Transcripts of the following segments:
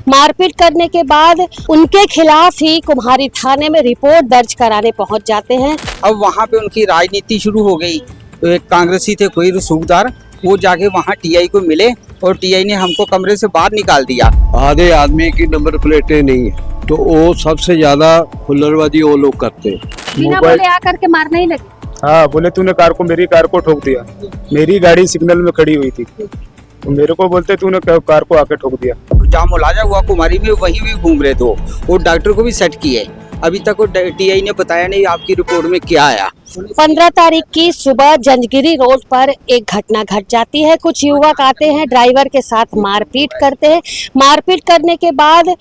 मारपीट करने के बाद उनके खिलाफ ही कुम्हारी थाने में रिपोर्ट दर्ज कराने पहुंच जाते हैं। अब वहाँ पे उनकी राजनीति शुरू हो गई। तो एक कांग्रेसी थे कोई रसूखदार, वो जाके वहाँ टीआई को मिले और टीआई ने हमको कमरे से बाहर निकाल दिया। आधे आदमी की नंबर प्लेटें नहीं है तो वो सबसे ज्यादा हुल्लड़बाजी वो लोग करते हैं। बिना बोले आकर के मारने ही लगे। हाँ, बोले तूने मेरी कार को ठोक दिया। मेरी गाड़ी सिग्नल में खड़ी हुई थी तो मेरे को बोलते तूने कार को आके ठोक दिया। जहाँ मुलाजा हुआ कुमारी में वहीं भी घूम रहे थे वो डॉक्टर को भी सेट किए। अभी तक वो टीआई ने बताया नहीं आपकी रिपोर्ट में क्या आया। 15 तारीख की सुबह जंजगिरी रोड पर एक घटना घट जाती है। कुछ युवक आते हैं, ड्राइवर के साथ मारपीट करते हैं। मारपीट करने के बाद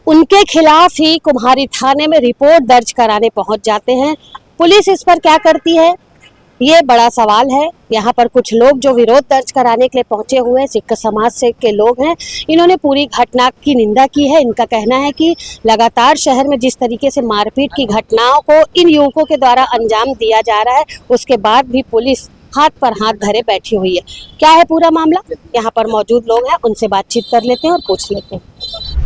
उनके खिलाफ ही कुम्हारी थाने में रिपोर्ट दर्ज कराने पहुंच जाते हैं। पुलिस इस पर क्या करती है, ये बड़ा सवाल है। यहाँ पर कुछ लोग जो विरोध दर्ज कराने के लिए पहुंचे हुए हैं, सिख समाज से के लोग हैं, इन्होंने पूरी घटना की निंदा की है। इनका कहना है कि लगातार शहर में जिस तरीके से मारपीट की घटनाओं को इन युवकों के द्वारा अंजाम दिया जा रहा है, उसके बाद भी पुलिस हाथ पर हाथ धरे बैठी हुई है। क्या है पूरा मामला, यहाँ पर मौजूद लोग हैं, उनसे बातचीत कर लेते हैं और पूछ लेते हैं।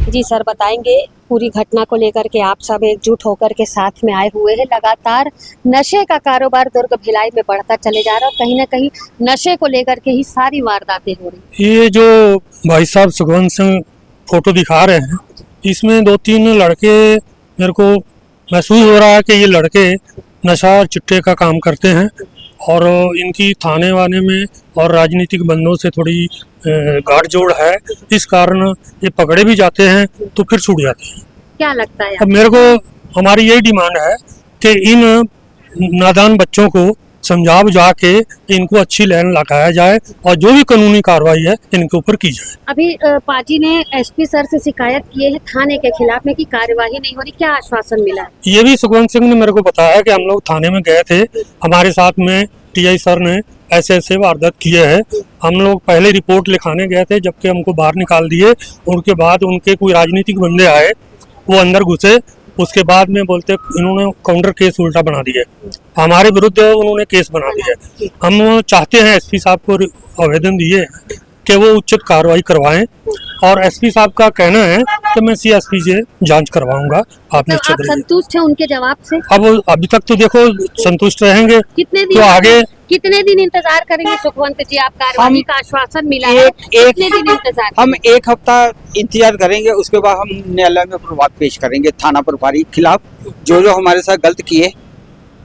जी सर, बताएंगे पूरी घटना को लेकर के। आप सब एकजुट होकर के साथ में आए हुए हैं। लगातार नशे का कारोबार दुर्ग भिलाई में बढ़ता चले जा रहा है और कहीं ना कहीं नशे को लेकर के ही सारी वारदातें हो रही। ये जो भाई साहब सुखवंत सिंह फोटो दिखा रहे हैं, इसमें 2-3 लड़के, मेरे को महसूस हो रहा है कि ये लड़के नशा और चिट्टे का काम करते हैं और इनकी थाने वाने में और राजनीतिक बंदों से थोड़ी गाठ जोड़ है। इस कारण ये पकड़े भी जाते हैं तो फिर छूट जाते हैं। क्या लगता है? अब मेरे को हमारी यही डिमांड है कि इन नादान बच्चों को समझा बुझा के इनको अच्छी लाइन लगाया जाए और जो भी कानूनी कार्रवाई है इनके ऊपर की जाए। अभी पाजी ने एसपी सर से शिकायत की है थाने के खिलाफ में कि कार्यवाही नहीं हो रही, क्या आश्वासन मिला है? ये भी सुखवंत सिंह ने मेरे को बताया कि हम लोग थाने में गए थे, हमारे साथ में टीआई सर ने ऐसे ऐसे वारदात किए हैं। हम लोग पहले रिपोर्ट लिखाने गए थे, जबकि हमको बाहर निकाल दिए। उनके बाद उनके कोई राजनीतिक बंदे आए, वो अंदर घुसे। उसके बाद में बोलते इन्होंने काउंटर केस उल्टा बना दिया, हमारे विरुद्ध उन्होंने केस बना दिया। हम चाहते हैं एसपी साहब को आवेदन दिए कि वो उचित कार्रवाई करवाएं और एसपी साहब का कहना है कि मैं सीएसपी से जांच करवाऊंगा। आप निश्चित आप संतुष्ट हैं उनके जवाब से? अब अभी तक तो देखो संतुष्ट रहेंगे। कितने दिन तो आगे कितने दिन इंतजार करेंगे सुखवंत जी? आप कार्यवाही का आश्वासन मिला है, कितने दिन इंतजार? हम 1 हफ्ता इंतजार करेंगे, उसके बाद हम न्यायालय में प्रभाव पेश करेंगे थाना प्रभारी के खिलाफ जो हमारे साथ गलत किए।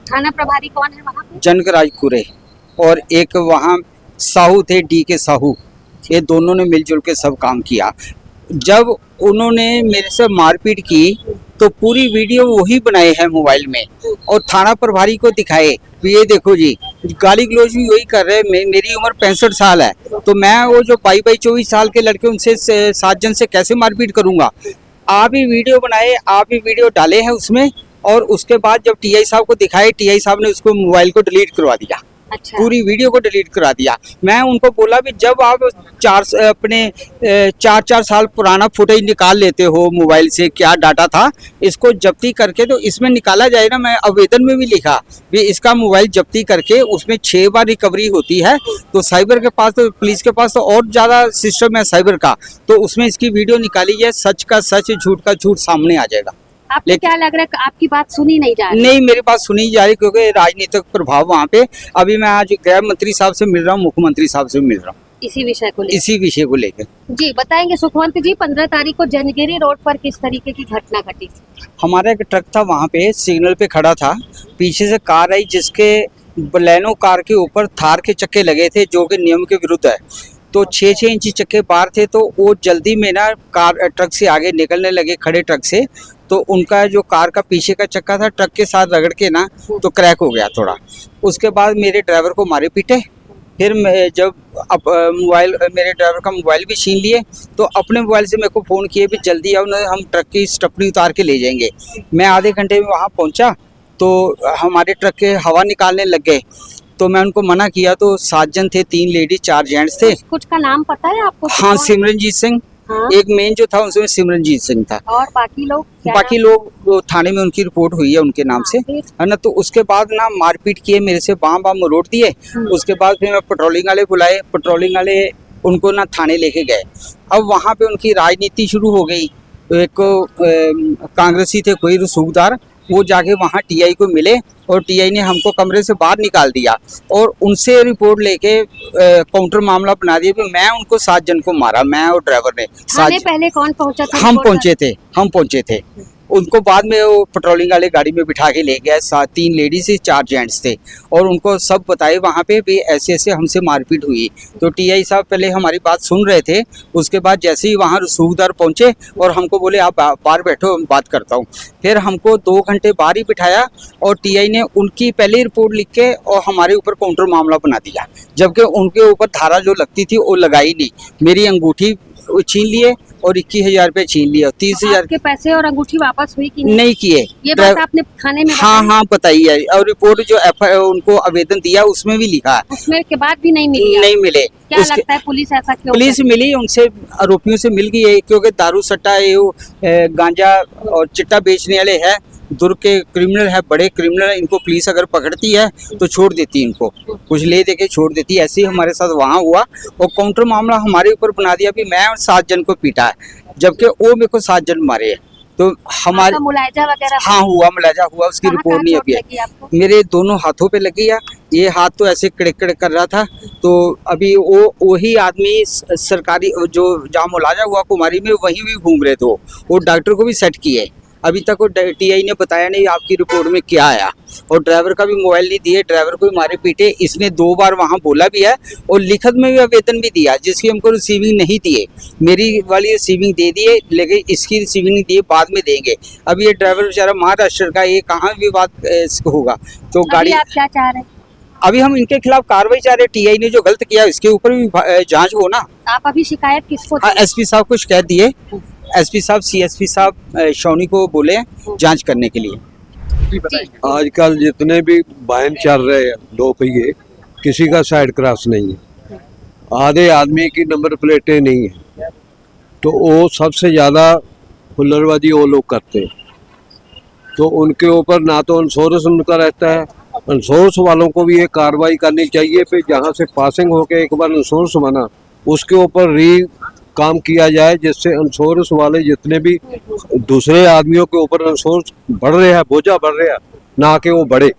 थाना प्रभारी कौन है वहाँ पे? जनकराज कुरे और एक वहाँ साहू थे, DK साहू, ये दोनों ने मिलजुल के सब काम किया। जब उन्होंने मेरे से मारपीट की तो पूरी वीडियो वही बनाए हैं मोबाइल में और थाना प्रभारी को दिखाए, ये देखो जी, गाली गलौज भी वही कर रहे हैं। मेरी उम्र 65 साल है तो मैं वो जो 22-24 साल के लड़के उनसे 7 जन से कैसे मारपीट करूंगा। आप ही वीडियो बनाए, आप ही वीडियो डाले हैं उसमें और उसके बाद जब टीआई साहब को दिखाए, टीआई साहब ने उसको मोबाइल को डिलीट करवा दिया। अच्छा। पूरी वीडियो को डिलीट करा दिया। मैं उनको बोला भी जब आप 4 साल पुराना फुटेज निकाल लेते हो मोबाइल से, क्या डाटा था, इसको जब्ती करके तो इसमें निकाला जाए ना। मैं आवेदन में भी लिखा भी इसका मोबाइल जब्ती करके उसमें 6 बार रिकवरी होती है। तो साइबर के पास तो पुलिस के पास तो और ज़्यादा सिस्टम है साइबर का, तो उसमें इसकी वीडियो निकाली जाए, सच का सच, झूठ का झूठ सामने आ जाएगा। आपको क्या लग रहा है आपकी बात सुनी नहीं जा रही? नहीं, मेरी बात सुनी जा रही क्योंकि राजनीतिक प्रभाव वहाँ पे। अभी मैं आज गृह मंत्री साहब से मिल रहा हूँ, मुख्यमंत्री साहब से मिल रहा हूँ इसी विषय को लेकर। जी बताएंगे सुखवंत जी, 15 तारीख को जंजगिरी रोड पर किस तरीके की घटना घटी? हमारा एक ट्रक था वहाँ पे सिग्नल पे खड़ा था, पीछे से कार आई जिसके बलेनो कार के ऊपर थार के चक्के लगे थे जो कि नियम के विरुद्ध है। तो 6-6 इंची चक्के बाहर थे तो वो जल्दी में ना कार ट्रक से आगे निकलने लगे, खड़े ट्रक से। तो उनका जो कार का पीछे का चक्का था ट्रक के साथ रगड़ के ना तो क्रैक हो गया थोड़ा। उसके बाद मेरे ड्राइवर को मारे पीटे। फिर जब मोबाइल, मेरे ड्राइवर का मोबाइल भी छीन लिए तो अपने मोबाइल से मेरे को फ़ोन किए भी जल्दी आओ ना, हम ट्रक की स्टपनी उतार के ले जाएंगे। मैं आधे घंटे में वहाँ पहुँचा तो हमारे ट्रक के हवा निकालने लग गए। तो मैं उनको मना किया तो 7 जन थे, 3 लेडीज 4 जेंट्स थे। कुछ का नाम पता है आपको? हाँ, सिमरनजीत सिंह। हाँ? एक मेन जो था उसमें सिमरनजीत सिंह था और बाकी लोग वो थाने में उनकी रिपोर्ट हुई है उनके नाम से, है ना। तो उसके बाद ना मारपीट किए, मेरे से बाम मरोड़ दिए। उसके बाद फिर मैं पेट्रोलिंग वाले बुलाए, पेट्रोलिंग वाले उनको ना थाने लेके गए। अब वहाँ पे उनकी राजनीति शुरू हो गई। एक कांग्रेसी थे कोई रसूखदार, वो जाके वहाँ टीआई को मिले और टीआई ने हमको कमरे से बाहर निकाल दिया और उनसे रिपोर्ट लेके काउंटर मामला बना दिया कि मैं उनको 7 जन को मारा, मैं और ड्राइवर ने थाने पहले कौन पहुंचा था? हम रिपोर्ट पहुंचे थे। उनको बाद में वो पेट्रोलिंग वाले गाड़ी में बिठा के ले गया, 3 लेडीज से 4 जेंट्स थे और उनको सब बताए वहाँ पे भी ऐसे ऐसे हमसे मारपीट हुई। तो टीआई साहब पहले हमारी बात सुन रहे थे, उसके बाद जैसे ही वहाँ रसूखदार पहुँचे और हमको बोले आप बाहर बैठो, मैं बात करता हूँ। फिर हमको 2 घंटे बाहर ही बिठाया और टीआई ने उनकी पहली रिपोर्ट लिख के और हमारे ऊपर काउंटर मामला बना दिया, जबकि उनके ऊपर धारा जो लगती थी वो लगाई नहीं। मेरी अंगूठी छीन लिए और 21,000 रुपये छीन लिए और 30,000 के पैसे और अंगूठी वापस हुई कि नहीं किए। ये बात आपने थाने में हाँ बताई है और रिपोर्ट जो उनको आवेदन दिया उसमें भी लिखा है, उसमें के बाद भी नहीं मिली? नहीं मिले। क्या लगता है पुलिस ऐसा क्यों? पुलिस मिली, उनसे आरोपियों से मिल गई है, क्योंकि दारू सट्टा ये गांजा और चिट्टा बेचने वाले हैं, दुर्ग के क्रिमिनल है, बड़े क्रिमिनल है। इनको पुलिस अगर पकड़ती है तो छोड़ देती है, इनको कुछ ले दे के छोड़ देती है। ऐसे ही हमारे साथ वहाँ हुआ और काउंटर मामला हमारे ऊपर बना दिया भी मैं और 7 जन को पीटा है, जबकि वो मेरे को 7 जन मारे हैं। तो हमारे मुलायजा वगैरह हाँ हुआ, मुलायजा हुआ, उसकी रिपोर्ट नहीं अभी है। मेरे दोनों हाथों पे लगी है, ये हाथ तो ऐसे कड़क कर रहा था। तो अभी वही आदमी सरकारी जो जहाँ मुलाजा हुआ कुमारी में वहीं भी घूम रहे थे, वो डॉक्टर को भी सेट किए। अभी तक वो टीआई ने बताया नहीं आपकी रिपोर्ट में क्या आया, और ड्राइवर का भी मोबाइल नहीं दिए, ड्राइवर को भी मारे पीटे। इसने 2 बार वहाँ बोला भी है और लिखत में भी आवेदन भी दिया, जिसकी हमको रिसीविंग नहीं दिए। मेरी वाली रिसीविंग दे दिए, लेकिन इसकी रिसीविंग नहीं दिए, बाद में देंगे। अब ये ड्राइवर बेचारा महाराष्ट्र का, ये कहाँ विवाद होगा? तो गाड़ी आप क्या चाह रहे हैं? अभी हम इनके खिलाफ कार्रवाई चाह रहे हैं। टीआई ने जो गलत किया इसके ऊपर भी जांच हो ना। आप अभी शिकायत किसको? हाँ, एसपी साहब को शिकायत दिए, एसपी साहब सीएसपी साहब शौनी को बोले जांच करने के लिए। आजकल जितने भी वाहन चल रहे हैं 2 पहिए, किसी का साइड क्रॉस नहीं है, आधे आदमी की नंबर प्लेटें नहीं है, तो वो सबसे ज़्यादा हुल्लड़बाजी वो लोग करते हैं। तो उनके ऊपर ना तो इंश्योरेंस उनका रहता है, इंश्योरेंस वालों को भी ये कार्रवाई करनी चाहिए। फिर जहाँ से पासिंग होके एक बार इंश्योरेंस बना, उसके ऊपर काम किया जाए, जिससे इंश्योरेंस वाले जितने भी दूसरे आदमियों के ऊपर इंश्योरेंस बढ़ रहे हैं, बोझा बढ़ रहा है, ना कि वो बढ़े।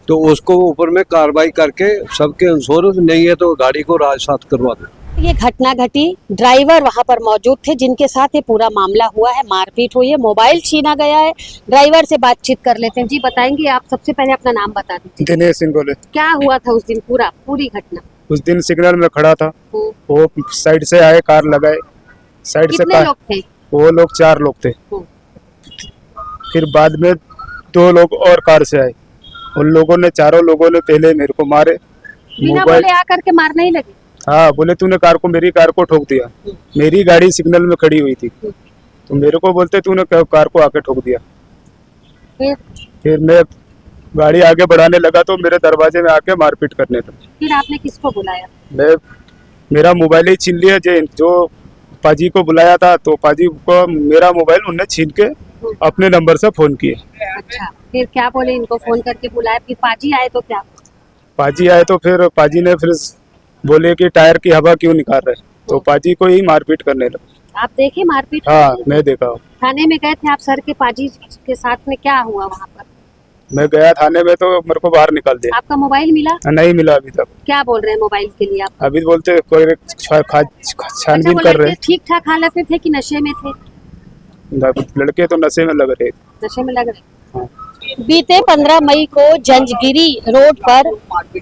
तो उसको ऊपर में कार्रवाई करके सबके इंश्योरेंस नहीं है तो गाड़ी को राजसात करवा दो। ये घटना घटी, ड्राइवर वहां पर मौजूद थे जिनके साथ ये पूरा मामला हुआ है, मारपीट हुई है, मोबाइल छीना गया है। ड्राइवर से बातचीत कर लेते हैं। जी बताएंगे आप? सबसे पहले अपना नाम बता दीजिए। दिनेश सिंह बोले। क्या हुआ था उस दिन? पूरी घटना। उस दिन सिग्नल में खड़ा था, वो साइड से आए, कार लगाए, साइड से कितने लोग थे? वो लोग 4 लोग थे। फिर बाद में 2 लोग और कार से आए, उन लोगों ने, 4 लोगों ने पहले मेरे को मारे, बिना बोले आकर के मारने ही लगे। हाँ, बोले तूने मेरी कार को ठोक दिया। मेरी गाड़ी सिग्नल में खड़ी हुई थी, तो मेरे को बोलते तूने कार को आके ठोक दिया। फिर मैं गाड़ी आगे बढ़ाने लगा तो मेरे दरवाजे में आके मारपीट करने लगे। फिर आपने किसको बुलाया? मेरा मोबाइल ही छीन लिया। जो पाजी को बुलाया था, तो पाजी को मेरा मोबाइल उन्होंने छीन के अपने नंबर से फोन किए। अच्छा, फिर क्या बोले? इनको फोन करके बुलाया, फिर पाजी आए तो क्या? पाजी आए तो फिर पाजी ने फिर बोले कि टायर की हवा क्यों निकाल रहे, तो पाजी को ही मारपीट करने लगे। आप देखे मारपीट? हाँ, मैं देखा। थाने में गए थे आप सर के पाजी के साथ में? क्या हुआ वहाँ पर? मैं गया थाने में तो मेरे को बाहर निकाल दिया। आपका मोबाइल मिला? नहीं मिला अभी तक। क्या बोल रहे हैं मोबाइल के लिए आप? अभी बोलते कोई छानबीन कर रहे हैं। ठीक ठाक हालत में थे कि नशे में थे? लड़के तो नशे में लग रहे। नशे में लग रहे। बीते 15 मई को जंजगिरी रोड पर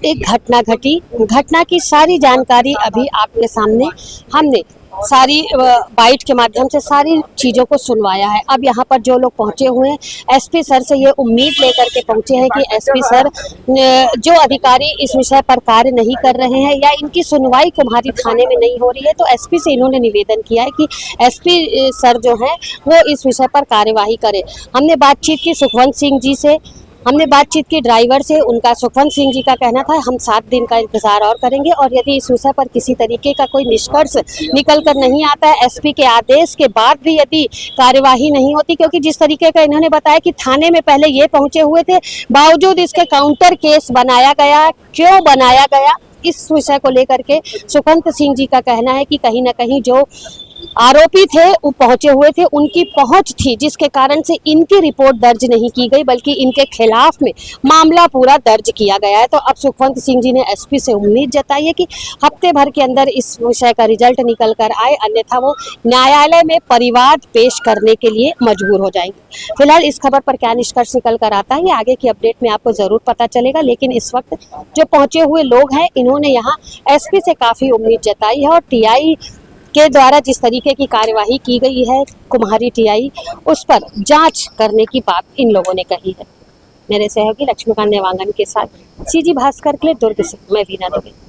एक घटना घटी। घटना की सारी जानकारी अभी आपके सामने हमने सारी बाइट के माध्यम से सारी चीज़ों को सुनवाया है। अब यहाँ पर जो लोग पहुँचे हुए हैं, एसपी सर से ये उम्मीद लेकर के पहुँचे हैं कि एसपी सर जो अधिकारी इस विषय पर कार्य नहीं कर रहे हैं या इनकी सुनवाई तुम्हारी थाने में नहीं हो रही है, तो एसपी से इन्होंने निवेदन किया है कि एसपी सर जो हैं वो इस विषय पर कार्यवाही करें। हमने बातचीत की सुखवंत सिंह जी से, हमने बातचीत की ड्राइवर से। उनका सुखवंत सिंह जी का कहना था हम 7 दिन का इंतजार और करेंगे, और यदि इस विषय पर किसी तरीके का कोई निष्कर्ष निकल कर नहीं आता है, एसपी के आदेश के बाद भी यदि कार्यवाही नहीं होती, क्योंकि जिस तरीके का इन्होंने बताया कि थाने में पहले ये पहुंचे हुए थे, बावजूद इसके काउंटर केस बनाया गया, क्यों बनाया गया, इस विषय को लेकर के सुखवंत सिंह जी का कहना है कि कहीं ना कहीं जो आरोपी थे वो पहुंचे हुए थे, उनकी पहुंच थी जिसके कारण से इनकी रिपोर्ट दर्ज नहीं की गई बल्कि इनके खिलाफ में मामला पूरा दर्ज किया गया है। तो अब सुखवंत सिंह जी ने एसपी से उम्मीद जताई है कि हफ्ते भर के अंदर इस विषय का रिजल्ट निकल कर आए, अन्यथा वो न्यायालय में परिवाद पेश करने के लिए मजबूर हो जाएंगे। फिलहाल इस खबर पर क्या निष्कर्ष निकल कर आता है ये आगे की अपडेट में आपको जरूर पता चलेगा, लेकिन इस वक्त जो पहुंचे हुए लोग हैं इन्होंने यहाँ एसपी से काफी उम्मीद जताई है और टीआई के द्वारा जिस तरीके की कार्यवाही की गई है कुम्हारी टीआई, उस पर जांच करने की बात इन लोगों ने कही है। मेरे सहयोगी लक्ष्मीकांत नेवांगन के साथ सीजी भास्कर के लिए दुर्ग से मैं वीना दुबे।